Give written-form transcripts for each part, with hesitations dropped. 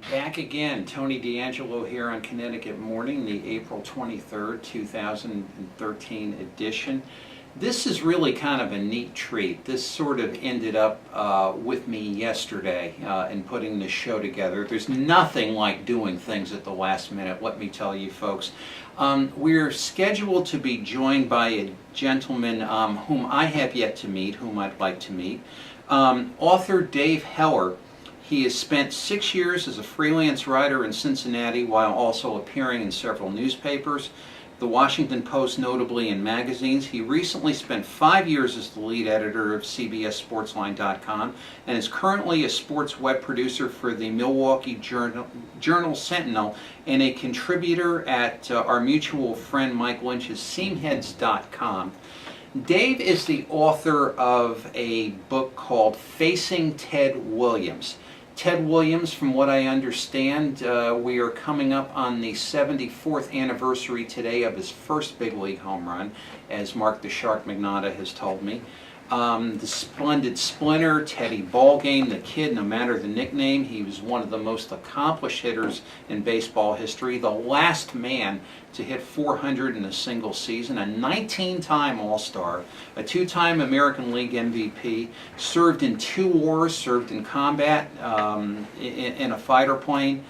Back again, Tony DeAngelo here on Connecticut Morning, the April 23rd, 2013 edition. This is really kind of a neat treat. This sort of ended up with me yesterday in putting this show together. There's nothing like doing things at the last minute, let me tell you folks. We're scheduled to be joined by a gentleman whom I have yet to meet, whom I'd like to meet. Author Dave Heller. He has spent 6 years as a freelance writer in Cincinnati while also appearing in several newspapers, the Washington Post notably, in magazines. He recently spent 5 years as the lead editor of CBSSportsline.com and is currently a sports web producer for the Milwaukee Journal Sentinel and a contributor at our mutual friend Mike Lynch's Seamheads.com. Dave is the author of a book called Facing Ted Williams. Ted Williams, from what I understand, we are coming up on the 74th anniversary today of his first big league home run, as Mark the Shark Magnotta has told me. The splendid splinter, Teddy Ballgame, the kid, no matter the nickname, he was one of the most accomplished hitters in baseball history, the last man to hit 400 in a single season, a 19-time All-Star, a 2-time American League MVP, served in 2 wars, served in combat in a fighter plane,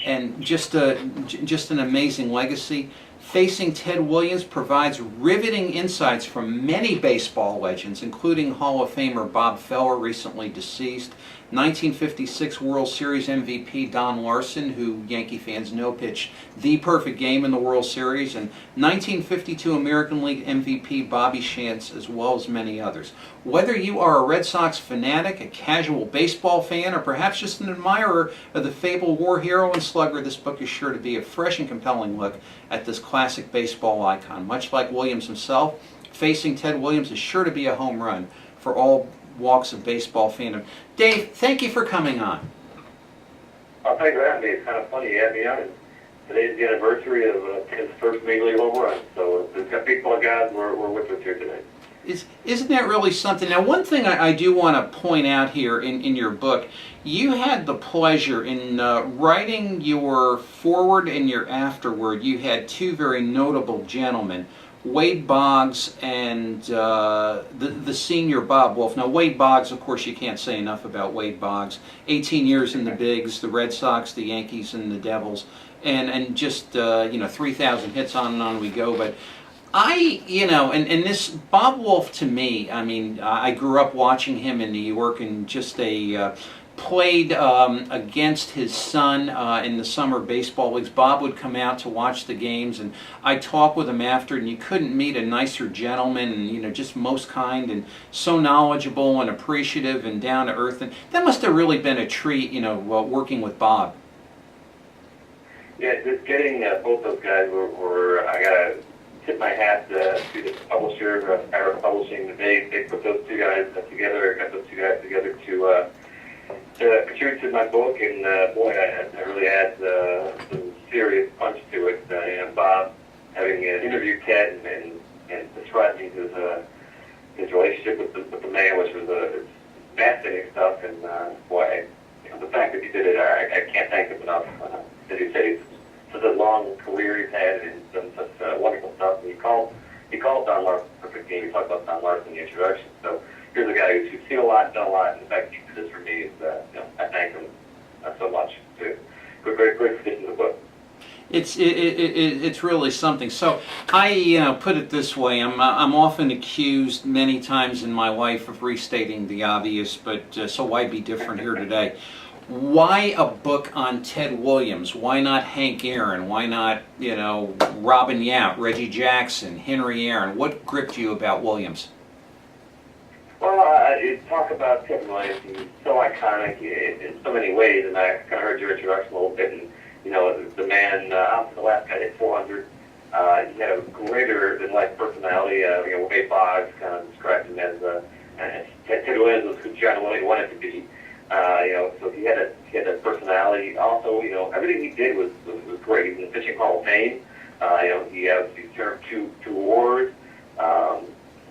and just an amazing legacy. Facing Ted Williams provides riveting insights from many baseball legends, including Hall of Famer Bob Feller, recently deceased, 1956 World Series MVP Don Larson, who Yankee fans know pitched the perfect game in the World Series, and 1952 American League MVP Bobby Shantz, as well as many others. Whether you are a Red Sox fanatic, a casual baseball fan, or perhaps just an admirer of the fabled war hero and slugger, this book is sure to be a fresh and compelling look at this classic baseball icon. Much like Williams himself, Facing Ted Williams is sure to be a home run for all walks of baseball fandom. Dave, thank you for coming on. Well, thank you for having me. It's kind of funny you had me on. And today's the anniversary of his first Major League home run. So there's got baseball guys we're with us here today. Isn't that really something? Now, one thing I do want to point out here in your book, you had the pleasure in writing your foreword and your afterword. You had 2 very notable gentlemen, Wade Boggs and the senior Bob Wolf. Now, Wade Boggs, of course, you can't say enough about Wade Boggs. 18 years in the bigs, the Red Sox, the Yankees, and the Devils, and just 3,000 hits, on we go. But and this Bob Wolf, to me, I mean, I grew up watching him in New York, and just played against his son in the summer baseball leagues. Bob would come out to watch the games, and I'd talk with him after, and you couldn't meet a nicer gentleman, and just most kind and so knowledgeable and appreciative and down to earth. And that must have really been a treat, working with Bob. Yeah, just getting both those guys were I gotta tip my hat to the publisher, Arrow Publishing. They put those 2 guys together, got those 2 guys together to contribute to my book, and boy, I really had some serious punch to it. Bob having interviewed Ted and describing his relationship with the man, which was fascinating stuff. And boy, the fact that he did it, I can't thank him enough. As you say, such a long career he's had and done such wonderful stuff. And he called Don Larson a perfect game. He talked about Don Larson in the introduction. So here's a guy who's seen a lot, done a lot, and the fact he did this for me is, I thank him so much. Good tradition of the book. It's really something. So I put it this way: I'm often accused many times in my life of restating the obvious, but so why be different here today? Why a book on Ted Williams? Why not Hank Aaron? Why not Robin Yount, Reggie Jackson, Henry Aaron? What gripped you about Williams? Well, you talk about Ted Williams. He's so iconic in so many ways, and I kind of heard your introduction a little bit. And the man, the last guy hit 400. He had a greater than life personality. Wade Boggs kind of described him as Ted Williams was who John Williams wanted to be. So he had a personality. Also, everything he did was great. He was in the Pitching Hall of Fame. He served 2 awards.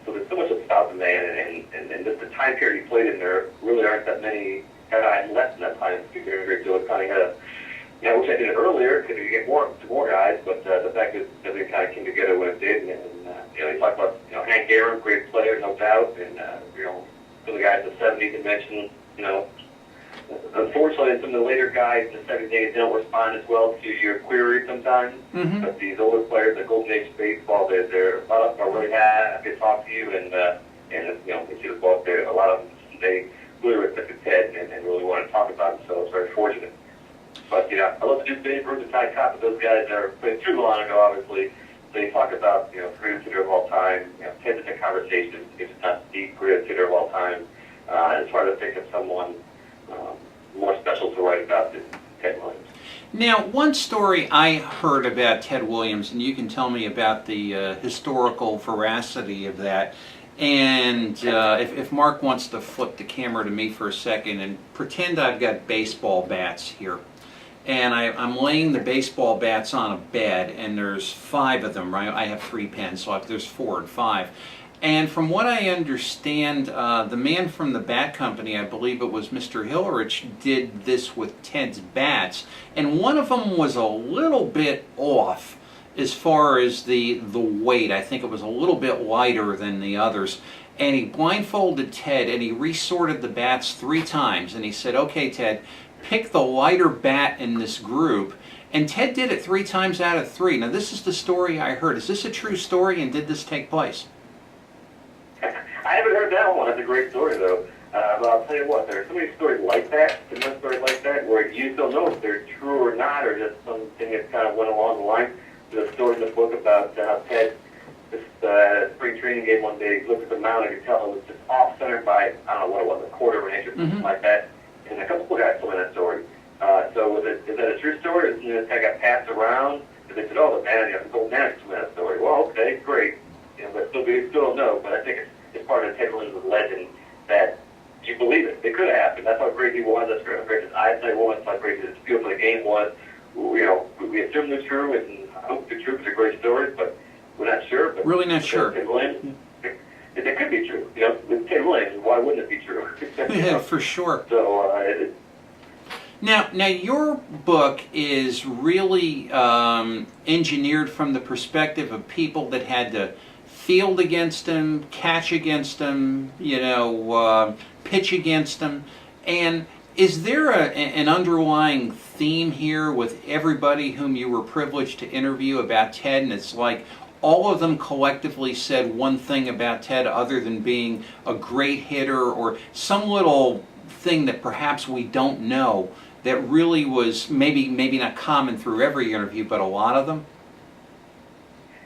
So there's so much about the man, and just the time period he played in, there really aren't that many guys left in that time. He very, very good. Kind of had Yeah, I wish I did it earlier because you get more guys, but the fact is that they kind of came together when it did, and you talk about Hank Aaron, great player, no doubt, and some of the guys in the '70s you mentioned, unfortunately, some of the later guys in the '70s they don't respond as well to your queries sometimes. Mm-hmm. But these older players, the golden age of baseball, they're a lot of them are really happy to talk to you, and they see the ball there. A lot of them they really respect Ted and really want to talk about it, so it's very fortunate. But I love to do Babe Ruth and Ty Cobb, but those guys are playing too long ago, obviously. They talk about, greatest hitter of all time, Ted's in the conversation, if it's not the greatest hitter of all time. It's hard to think of someone more special to write about than Ted Williams. Now, one story I heard about Ted Williams, and you can tell me about the historical veracity of that, and if Mark wants to flip the camera to me for a second and pretend I've got baseball bats here. And I'm laying the baseball bats on a bed, and there's 5 of them, right? I have 3 pens, so there's 4 and 5. And from what I understand, the man from the bat company, I believe it was Mr. Hillerich, did this with Ted's bats. And one of them was a little bit off as far as the weight. I think it was a little bit lighter than the others. And he blindfolded Ted, and he resorted the bats 3 times. And he said, okay, Ted, pick the lighter bat in this group, and Ted did it 3 times out of 3. Now this is the story I heard. Is this a true story, and did this take place? I haven't heard that one. That's a great story, though. But I'll tell you what, there are so many stories like that, similar stories like that, where you just don't know if they're true or not, or just something that kind of went along the line. There's a story in the book about how Ted, this spring training game one day, looked at the mound and could tell it was just off-centered by, I don't know what it was, a quarter of an inch or something like that. And a couple of guys told me that story. So is that a true story? Or this guy got passed around? And they said, oh, the gold manager told me that story. Well, okay, great. But we still don't know. But I think it's part of the Ted Williams legend that you believe it. It could have happened. That's how great he was. That's how great his eyesight was. That's how great his feel for the game was. We assume they're true, and I hope they're true because they're great stories, but we're not sure. But really not sure. Ted Williams, it could be true. With Ted Williams, why wouldn't it be true? Yeah, for sure. So, Now, your book is really engineered from the perspective of people that had to field against him, catch against him, pitch against him. And is there an underlying theme here with everybody whom you were privileged to interview about Ted, and it's like all of them collectively said one thing about Ted other than being a great hitter, or some little thing that perhaps we don't know that really was maybe not common through every interview, but a lot of them?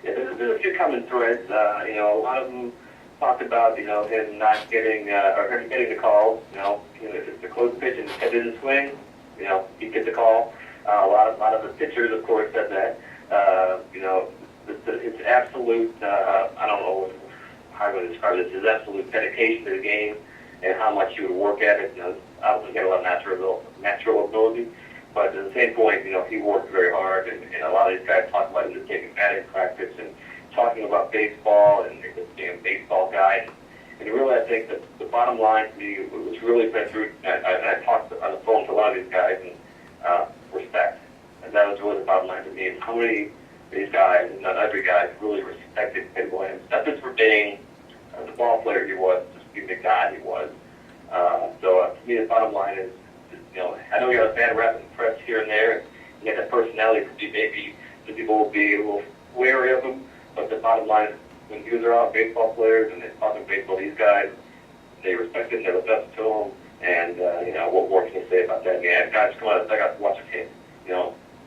Yeah, there's a few common threads. A lot of them talked about, him not getting, or him getting the calls. If it's a close pitch and Ted didn't swing, he'd get the call. A lot of the pitchers, of course, said that. It's absolute, I don't know how to describe this, his absolute dedication to the game and how much he would work at it. I don't think he had a lot of natural ability, but at the same point, he worked very hard, and a lot of these guys talk about him just taking batting practice and talking about baseball and being a baseball guy. And really, I think that the bottom line to me was really been through, and I talked on the phone to a lot of these guys, and respect. And that was really the bottom line to me, and how many of these guys, and not every guy, really respected Ted Williams. Not just for being the ball player he was, just being the guy he was. So to me, the bottom line is, I know you got a bad rap in the press here and there, and you got that personality to be maybe some people will be a little wary of him, but the bottom line is when he was around baseball players and they're talking baseball, these guys, they respected him, they looked up to him, and what more can you say about that? Yeah, guys come out of the dugout to watch a game.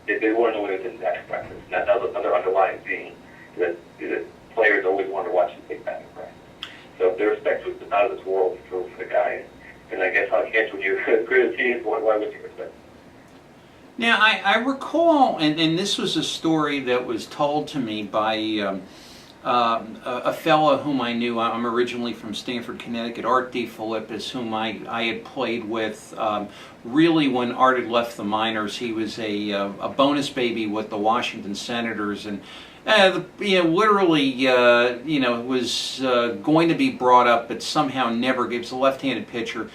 They want to know what it is in batting practice. And that was another underlying theme that players always want to watch him take batting practice. So the respect was out of this world for the guy. And I guess how can't when you're as great a team, why would you respect? Now, I recall, and this was a story that was told to me by a fellow whom I knew. I'm originally from Stamford, Connecticut, Art DeFilippis, whom I had played with. Really, when Art had left the minors, he was a bonus baby with the Washington Senators, and literally, was going to be brought up, but somehow never. He was a left-handed pitcher.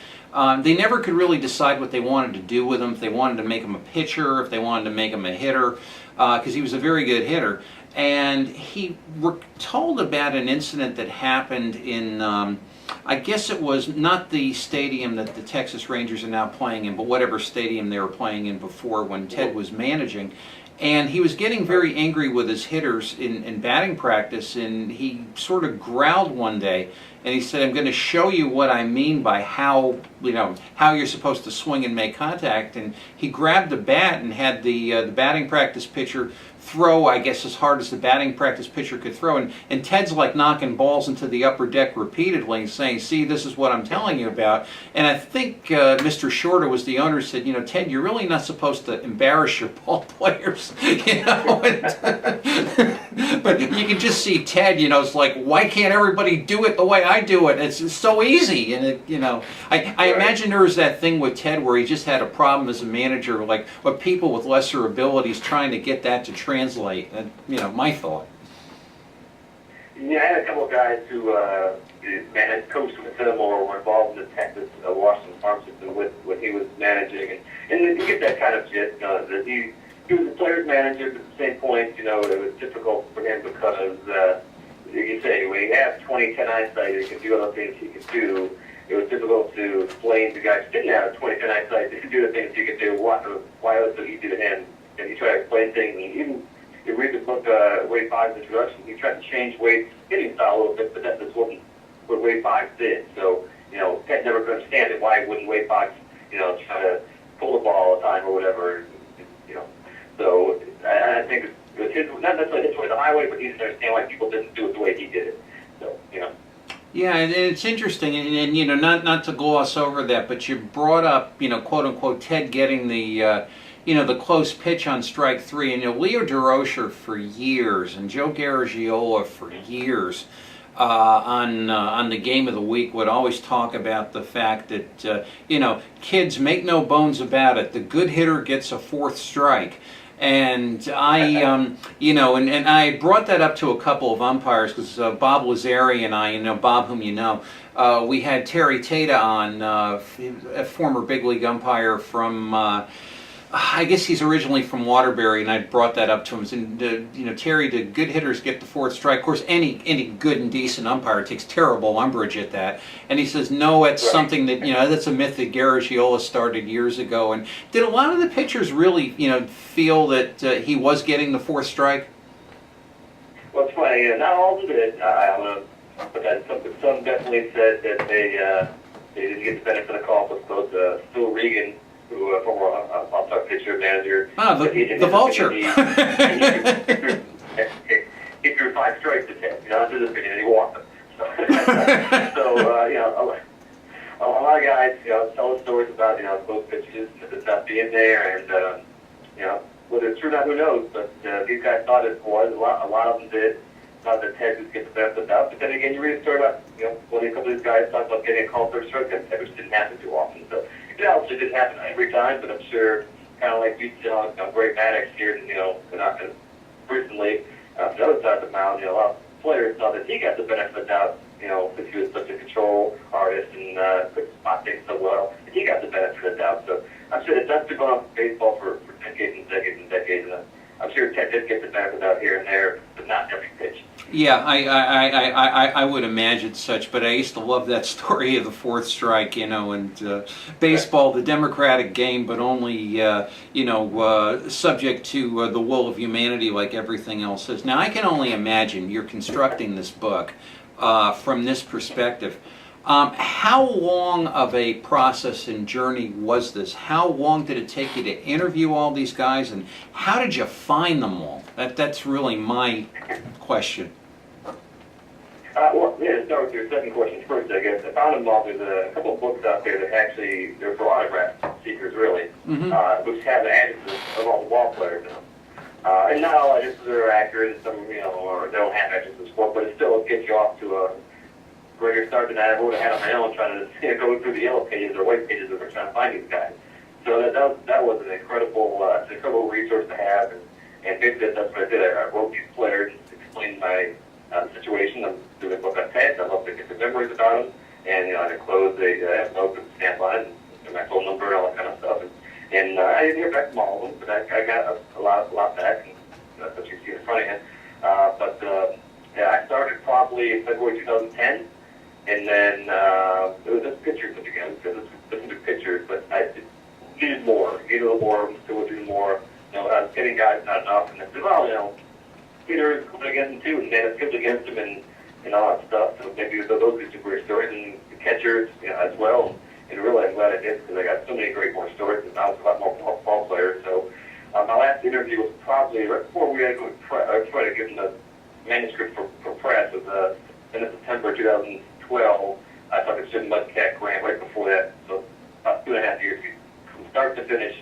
They never could really decide what they wanted to do with him, if they wanted to make him a pitcher, if they wanted to make him a hitter, because he was a very good hitter. And he were told about an incident that happened in, I guess it was not the stadium that the Texas Rangers are now playing in, but whatever stadium they were playing in before when Ted was managing. And he was getting very angry with his hitters in batting practice, and he sort of growled one day, and he said, "I'm going to show you what I mean by how you're supposed to swing and make contact." And he grabbed the bat and had the batting practice pitcher throw, I guess, as hard as the batting practice pitcher could throw. And Ted's like knocking balls into the upper deck repeatedly, saying, "See, this is what I'm telling you about." And I think Mr. Shorter was the owner, said, "Ted, you're really not supposed to embarrass your ball players." But you can just see Ted, it's like, why can't everybody do it the way I do it? It's so easy. And, I imagine there was that thing with Ted where he just had a problem as a manager, like with people with lesser abilities trying to get that to translate. And, my thought. Yeah, I had a couple of guys who had coached with him or were involved in the Texas Washington farm system when he was managing. And you get that kind of gist, that he was a player's manager, but at the same point, it was difficult for him because, you say, when you have 20/10 eyesight, you can do other things he could do. It was difficult to explain to guys who didn't have 20/10 eyesight, they could do the things he could do, why it was so easy to him. And he tried to explain things, and even you read the book, Wade Boggs' introduction, he tried to change Wade's hitting style a little bit, but that just wasn't what Wade Boggs did. So, Ted never could understand it. Why wouldn't Wade Boggs, try to pull the ball all the time or whatever, So I think it's his, not necessarily his way the highway, but he didn't understand why people didn't do it the way he did it. So, Yeah, and it's interesting, and not to gloss over that, but you brought up, quote unquote, Ted getting the the close pitch on strike three, and Leo DeRocher for years, and Joe Garagiola for years, on the Game of the Week would always talk about the fact that kids, make no bones about it, the good hitter gets a fourth strike. And I, and I brought that up to a couple of umpires because Bob Lazari and I, Bob, whom we had Terry Tata on, a former big league umpire from, I guess he's originally from Waterbury, and I brought that up to him. And Terry, the good hitters get the fourth strike. Of course, any good and decent umpire takes terrible umbrage at that. And he says, no, it's something that that's a myth that Garagiola started years ago. And did a lot of the pitchers really feel that he was getting the fourth strike? Well, it's funny. Not all did. But some definitely said that they didn't get the benefit of the call. But both Phil Regan, who former all-star pitcher, manager. The vulture. He threw 5 strikes to 10, under the opinion, and he walked them. So, a lot of guys, tell stories about, both pitches, the stuff being there, and, whether it's true or not, who knows, but these guys thought it was, a lot of them did, thought that Ted would get the benefit of the doubt, but then again, you read a story about, when a couple of these guys talked about getting a call for a strike, and Ted just didn't happen too often, so. It obviously didn't happen every time, but I'm sure, kind of like we saw Gray Maddox here, not recently, the other side of the mound, a lot of players thought that he got the benefit of the doubt, because he was such a control artist and could spot things so well, and he got the benefit of the doubt. So I'm sure that that's been going on for baseball for decades and decades and decades, and I'm sure Ted did get the benefit of the doubt here and there, but not every pitch. Yeah, I would imagine such, but I used to love that story of the fourth strike, and baseball, the democratic game, but only, subject to the will of humanity like everything else is. Now, I can only imagine you're constructing this book from this perspective. How long of a process and journey was this? How long did it take you to interview all these guys, and how did you find them all? That's really my question. To start with your second question first, I guess. I found them all. There's a couple of books out there that actually, they're for autograph seekers, really, which have the addresses of all the ball players in them. And not all addresses are accurate, some, or they don't have addresses for, but it still gets you off to a greater start than I ever would have had on my own trying to go through the yellow pages or white pages that we're trying to find these guys. So that was an incredible resource to have, and basically that's what I did. I wrote these players, explained my situation. I'm doing a book on Ted, and I love to get the memories about them, and I close the envelope and stamp stamp on it, and my phone number and all that kind of stuff. And I didn't hear back from all of them, but I got a lot back, and that's what you see in front of you. Yeah, I started probably in February 2010, and then it was just pictures again, because it's just pictures, but I needed more, needed a little more, still doing more. You know, I was getting guys not enough, and I said, well, you know, Peter is going against him too, and Dan is good against him, and all that stuff. So maybe those would be some great stories, and the catchers, you know, as well. And really, I'm glad I did, because I got so many great more stories, and I was a lot more ball players. So my last interview was probably right before we had to go try to give them the manuscript for press. It was in September 2012. I talked to Jim Mudcat Grant right before that, so about 2.5 years. From start to finish,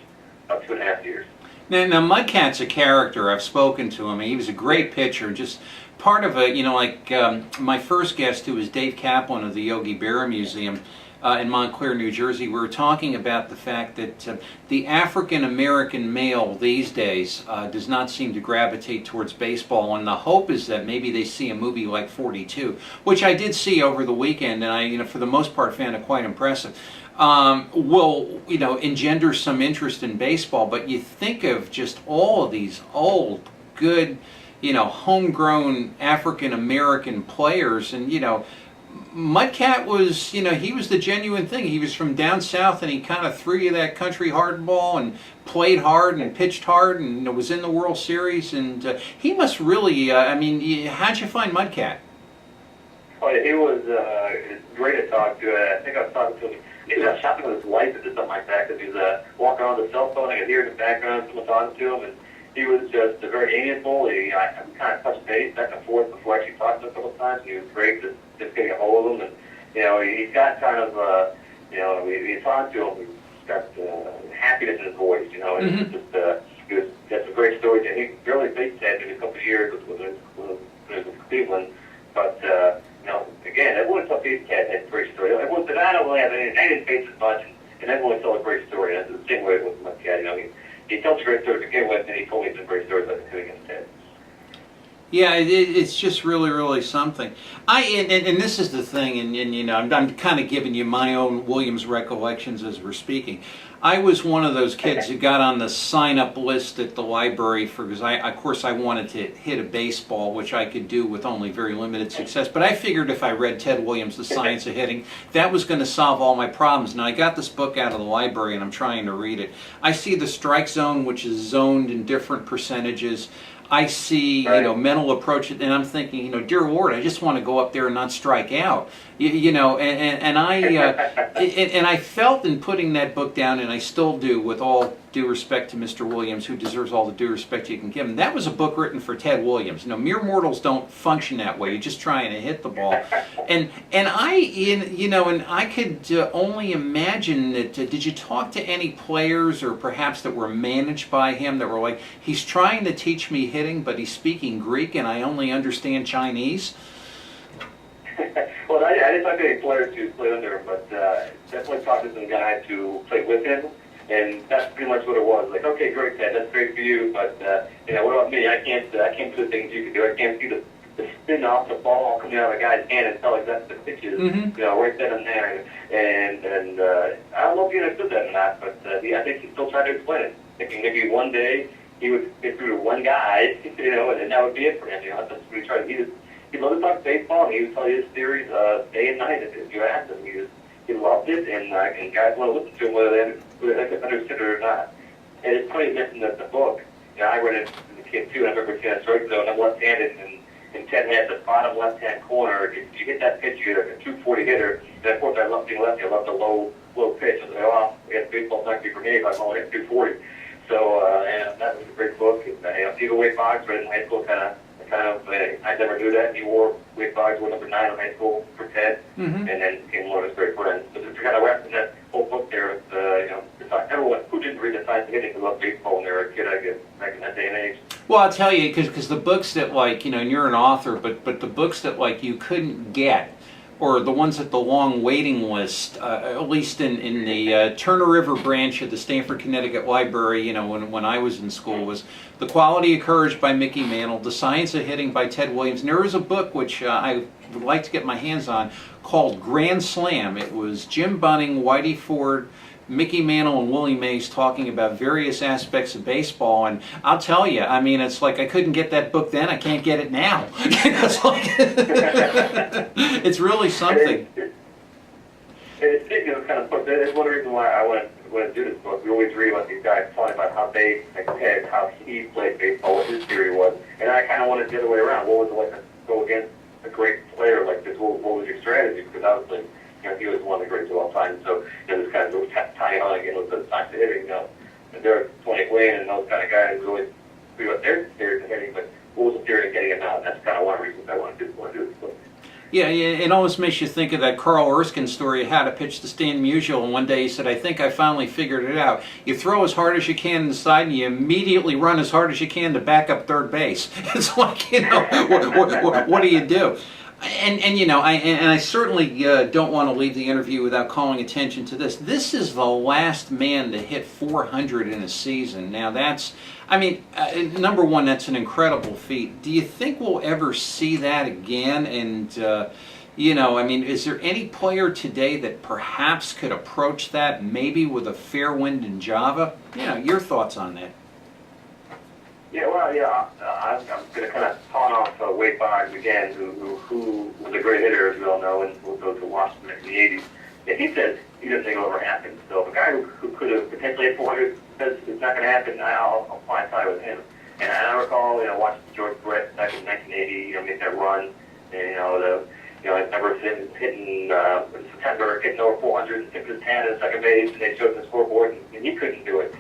about 2.5 years. Now Mudcat's a character. I've spoken to him. He was a great pitcher. Just part of a, you know, like my first guest, who was Dave Kaplan of the Yogi Berra Museum in Montclair, New Jersey, we were talking about the fact that the African-American male these days does not seem to gravitate towards baseball, and the hope is that maybe they see a movie like 42, which I did see over the weekend, and I, you know, for the most part found it quite impressive. Will, you know, engender some interest in baseball, but you think of just all of these old, good, you know, homegrown African-American players, and, you know, Mudcat was, you know, he was the genuine thing. He was from down south, and he kind of threw you that country hardball and played hard and pitched hard, and, you know, was in the World Series, and he must really, I mean, how'd you find Mudcat? Well, it was great to talk to. I think I was talking to him. He was out shopping with his wife or something like that, because he was walking on the cell phone. I could hear in the background someone talking to him, and he was just very amiable. I kind of touched base back and forth before I actually talked to him a couple of times, and he was great just getting a hold of him. And, you know, he's got kind of, you know, we talked to him, he's got happiness in his voice, you know, and it's just, he was, that's a great story. And he really faced that in a couple of years with Cleveland, but, you know, again, everyone thought these cats had a great story. Everyone said, I don't really have anything, I didn't face as much, and everyone told a great story. And that's the same way with my cat, you know, he tells a great story to begin with, and he told me some great stories like the two against Ted. Yeah, it's just really, really something. And this is the thing, and you know, I'm kind of giving you my own Williams recollections as we're speaking. I was one of those kids who got on the sign-up list at the library because of course, I wanted to hit a baseball, which I could do with only very limited success. But I figured if I read Ted Williams' The Science of Hitting, that was going to solve all my problems. Now, I got this book out of the library, and I'm trying to read it. I see the strike zone, which is zoned in different percentages. I see, you know, mental approach, and I'm thinking, you know, dear Lord, I just want to go up there and not strike out, you know, and I felt in putting that book down, and I still do, with all due respect to Mr. Williams, who deserves all the due respect you can give him. That was a book written for Ted Williams. You know, mere mortals don't function that way. You're just trying to hit the ball, and you know, and I could only imagine that. Did you talk to any players, or perhaps that were managed by him, that were like, he's trying to teach me hitting, but he's speaking Greek, and I only understand Chinese? Well, I didn't talk to any players who played under him, but definitely talked to some guys who played with him. And that's pretty much what it was. Like, okay, great, Ted, that's great for you, but you know, what about me? I can't do the things you can do. I can't see the spin off the ball coming out of a guy's hand and tell exactly the pitches, you know, right then and there. And I don't know if he understood that or not, but I think he still tried to explain it, thinking maybe one day he would get through to one guy, you know, and that would be it for him. You know, that's what he tried. He loved to talk baseball, and he would tell you his theories day and night if you asked him. He loved it, and guys want to listen to him whether they understood it or not. And it's funny you mentioned the book. You know, I read it as a kid too, and I remember seeing a strike zone. I'm left-handed, and Ted had the bottom left-hand corner. If you hit that pitch, you're like a 240 hitter. And of course, I love being lefty. I love the low pitch. I was like, oh, I guess baseball's not good for me if I'm only at 240. So, and that was a great book. And, you know, Stephen Wade Boggs read in high school, I never knew that. He wore Wade Boggs, wore number 9 in high school for Ted, and then became one of his great friends. So to kind of wrap in that whole book there, you know, everyone who didn't read the Science of Hitting who loved baseball when they were a kid, I guess, back in that day and age. Well, I'll tell you, because the books that, like, you know, and you're an author, but the books that, like, you couldn't get or the ones at the long waiting list, at least in the Turner River branch of the Stamford, Connecticut Library, you know, when I was in school, was The Quality of Courage by Mickey Mantle, The Science of Hitting by Ted Williams. And there was a book which I would like to get my hands on called Grand Slam. It was Jim Bunning, Whitey Ford, Mickey Mantle, and Willie Mays talking about various aspects of baseball, and I'll tell you, I mean, it's like I couldn't get that book then, I can't get it now. It's like, it's really something. It's kind of fun. That's one reason why I want to do this book. We always read about these guys talking about how they, like Ted, how he played baseball, what his theory was, and I kind of wanted the other way around. What was it like to go against a great player like this? What was your strategy? Because obviously, you know, he was one of the greats of all time. So, you know, this kind of tying on again with the science of hitting. You know, and there are Tony Gwynn and those kind of guys who always figure out their theories of hitting, but what was the theory of getting him out? And that's kind of one of the reasons I want to do this book. Yeah, it almost makes you think of that Carl Erskine story of how to pitch to Stan Musial. And one day he said, I think I finally figured it out. You throw as hard as you can inside, and you immediately run as hard as you can to back up third base. It's like, you know, what do you do? And you know, I certainly don't want to leave the interview without calling attention to this. This is the last man to hit 400 in a season. Now that's, I mean, number one, that's an incredible feat. Do you think we'll ever see that again? And you know, I mean, is there any player today that perhaps could approach that, maybe with a fair wind in Java? You know, your thoughts on that? Yeah, well, yeah, I'm going to kind of pawn off Wade Boggs again, who was a great hitter, as we all know, and will go to Washington in the 80s. And he says he doesn't think it'll ever happen. So if a guy who could have potentially hit 400 says it's not going to happen, I'll fly tie with him. And I recall, you know, watching George Brett back in 1980, you know, make that run, and, I remember him hitting in September, getting over 400, and tipped his hand at second base, and they showed the scoreboard, and he couldn't do it.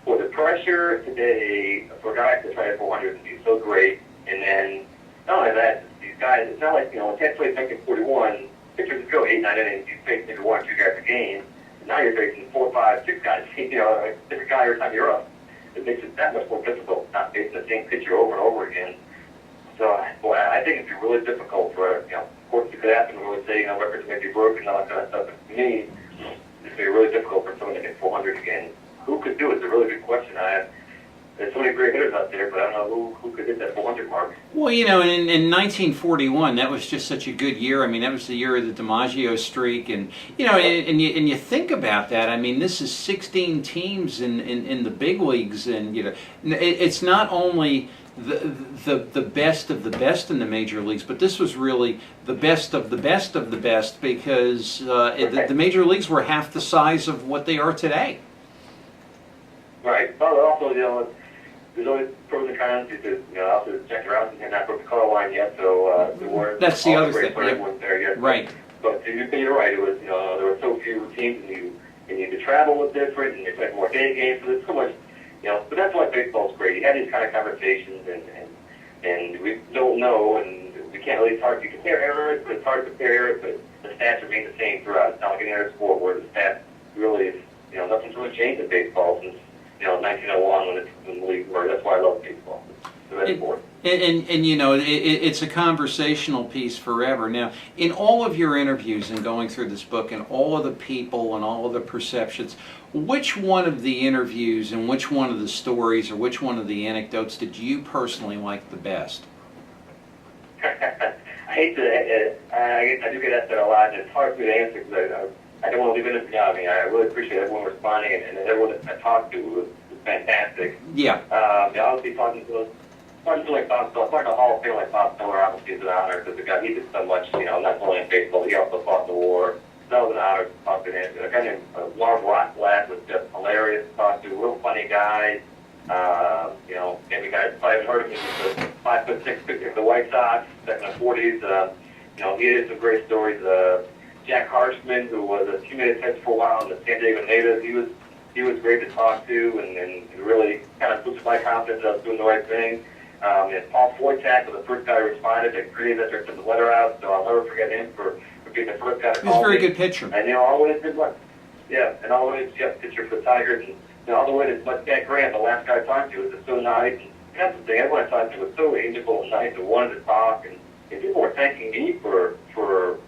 For the pressure today, for guys to try to 400 and be so great, and then not only that, these guys, it's not like, you know, 10 plays making 41, pitchers go 8, 9 innings, you face maybe 1 or 2 guys a game, and now you're facing 4, 5, 6 guys, you know, a different guy every time you're up. It makes it that much more difficult, not facing the same pitcher over and over again. So, boy, I think it'd be really difficult for, you know, of course it could happen, we would say, you know, records may be broken and all that kind of stuff, but to me, it'd be really difficult for someone to hit 400 again. Who could do it? It's a really good question. There's so many great hitters out there, but I don't know who could hit that 400 mark. Well, you know, in 1941, that was just such a good year. I mean, that was the year of the DiMaggio streak, and you know, and you think about that. I mean, this is 16 teams in the big leagues, and you know, it's not only the best of the best in the major leagues, but this was really the best of the best of the best, because the major leagues were half the size of what they are today. Right. Well, also, you know, there's always pros and cons. Because, you know, also Jack Robinson had not broke the color line yet, so there weren't. That's the other thing. Players weren't there yet. Right. But you're right. It was, you know, there were so few teams, and the travel was different, and they played more day games. So there's so much, you know. But that's why baseball's great. You had these kind of conversations, and we don't know, and we can't really. It's hard to compare errors, but it's hard to compare errors. But the stats remain the same throughout. It's not like any other sport where the stats really is, you know, nothing's really changed in baseball since, you know, 1901 when the league were. That's why I love baseball. And you know, it's a conversational piece forever. Now, in all of your interviews and going through this book and all of the people and all of the perceptions, which one of the interviews and which one of the stories or which one of the anecdotes did you personally like the best? I hate to, I do get asked that a lot, and it's hard for me to answer because I don't want to leave it in the job. I mean, I really appreciate everyone responding, and everyone that I talked to was fantastic. Yeah. Obviously, talking to like Bob Stoller, talking to Hall of Fame like Bob Stoller, obviously is an honor because the guy, he did so much, you know, not only in baseball, he also fought the war. That was an honor to talk to him. A guy named Marv Rothblatt was just hilarious to talk to, real funny guy. You know, maybe guys probably heard of him, he was a 5'6" pitcher for the White Sox back in the 40s. You know, he had some great stories. Jack Harshman, who was a teammate catcher for a while in the San Diego Natives, he was great to talk to, and really kind of boosted my confidence that I was doing the right thing. And Paul Foytak was the first guy who responded to create that took the letter out, so I'll never forget him for being the first guy to call. He's a very good pitcher. And you know, all the way to good luck. Yeah, and all the way to pitcher for the Tigers, and you know, all the way to Jack Grant, the last guy I talked to, was just so nice. And that's the thing, everyone I talked to was so amiable and nice and wanted to talk, and and people were thanking me for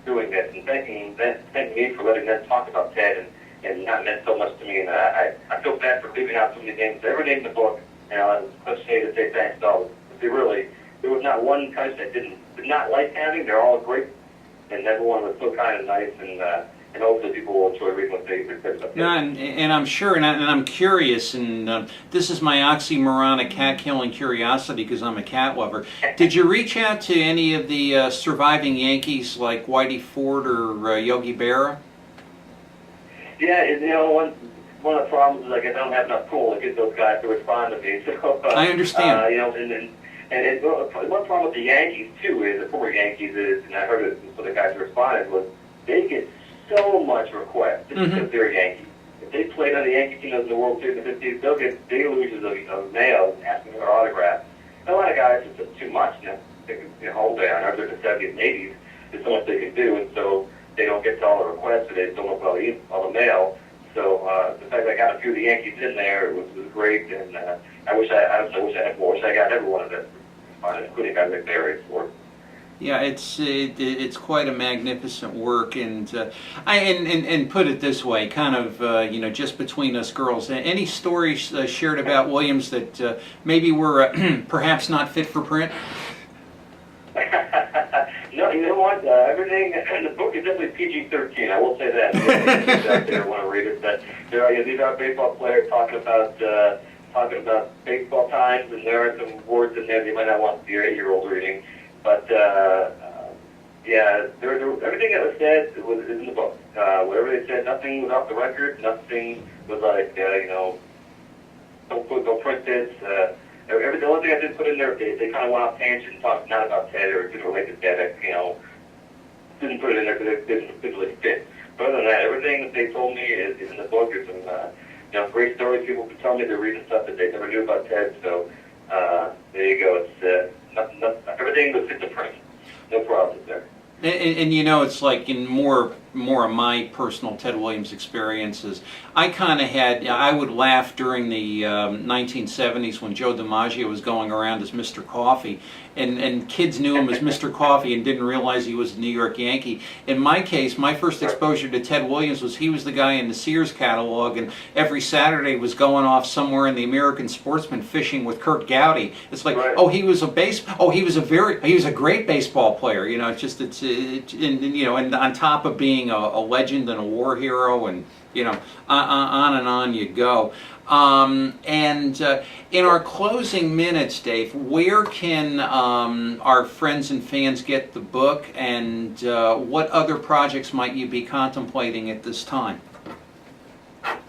doing this and thanking me for letting them talk about Ted, and that meant so much to me. And I feel bad for leaving out so many names. Every name in the book, you know, and let's say to say thanks to all. There was not one coach that did not like having. They're all great, and everyone was so kind and nice, and hopefully people will enjoy reading what they said about Ted. No, and I'm sure, and I'm curious, and this is my oxymoronic cat-killing curiosity because I'm a cat lover. Did you reach out to any of the surviving Yankees like Whitey Ford or Yogi Berra? Yeah, you know, one of the problems is like I don't have enough pull to get those guys to respond to me. So I understand. You know, and one problem with the Yankees too is the former Yankees is, and I heard it from the guys who responded, was they get so much requests just because they're Yankees. If they played on the Yankee team in the World Series in the 50s, they'll get deluges of mail asking for autographs. And a lot of guys, it's just too much. You know, they can hold down. After the 70s and 80s, there's so much they can do, and so they don't get to all the requests, so they don't look all the mail. So the fact that I got a few of the Yankees in there was great, and I wish I had more. I wish I got every one of them, including guys like Barry for. Yeah, it's quite a magnificent work, and and put it this way, kind of you know, just between us girls, any stories shared about Williams that maybe were perhaps not fit for print? No, you know what? Everything in the book is definitely PG-13. I will say that. If out there want to read it, that these are baseball players talking about baseball times, and there are some words in there you might not want your 8-year-old reading. But yeah, everything that was said is in the book. Whatever they said, nothing was off the record. Nothing was like you know, don't print this. The only thing I did put in there, they kind of went off tangent and talked not about Ted or didn't relate to Ted. You know, didn't put it in there because it didn't really fit. But other than that, everything that they told me is in the book. There's some you know, great stories. People can tell me they're reading stuff that they never knew about Ted. So there you go. It's everything was fit to print. No problems there. And you know, it's like in more of my personal Ted Williams experiences, I kind of had, I would laugh during the 1970s when Joe DiMaggio was going around as Mr. Coffee, and kids knew him as Mr. Coffee and didn't realize he was a New York Yankee. In my case, my first exposure to Ted Williams was he was the guy in the Sears catalog, and every Saturday was going off somewhere in the American Sportsman fishing with Kurt Gowdy. It's like, oh, he was a great baseball player. You know, it's just you know, and on top of being a legend and a war hero, and you know, on and on you go. In our closing minutes, Dave, where can our friends and fans get the book, and what other projects might you be contemplating at this time?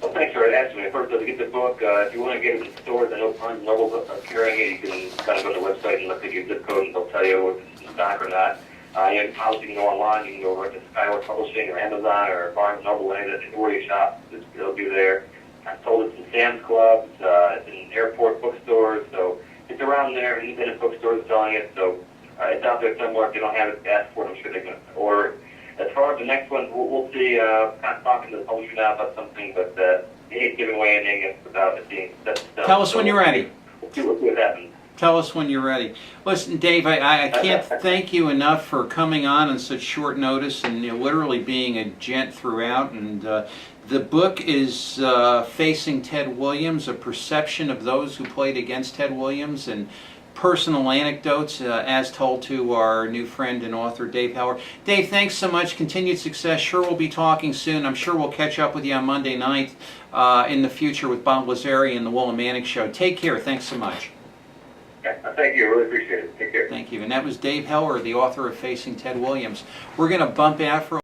Well, thanks for asking me. First, to get the book, if you want to get it in stores, I know Barnes & Noble are carrying it. You can kind of go to the website and look at your zip code, and they'll tell you if it's in stock or not. You can go online. You can go right to Skyward Publishing or Amazon or Barnes & Noble, anywhere you shop. It'll be there. I've sold it in Sam's Club. It's in airport bookstores. So it's around there. Independent bookstores selling it. So it's out there somewhere. If they don't have it, ask for it. I'm sure they can order. As far as the next one, we'll see. Kind of talking to the publisher now about something, but they ain't giving away anything without it being set in stone. Tell us when you're ready. We'll see what happens. Tell us when you're ready. Listen, Dave, I can't thank you enough for coming on such short notice and literally being a gent throughout. And the book is Facing Ted Williams, a perception of those who played against Ted Williams, and personal anecdotes as told to our new friend and author, Dave Heller. Dave, thanks so much. Continued success. Sure we'll be talking soon. I'm sure we'll catch up with you on Monday night in the future with Bob Lazari and the Willimantic Show. Take care. Thanks so much. Thank you. I really appreciate it. Take care. Thank you. And that was Dave Heller, the author of Facing Ted Williams. We're going to bump out for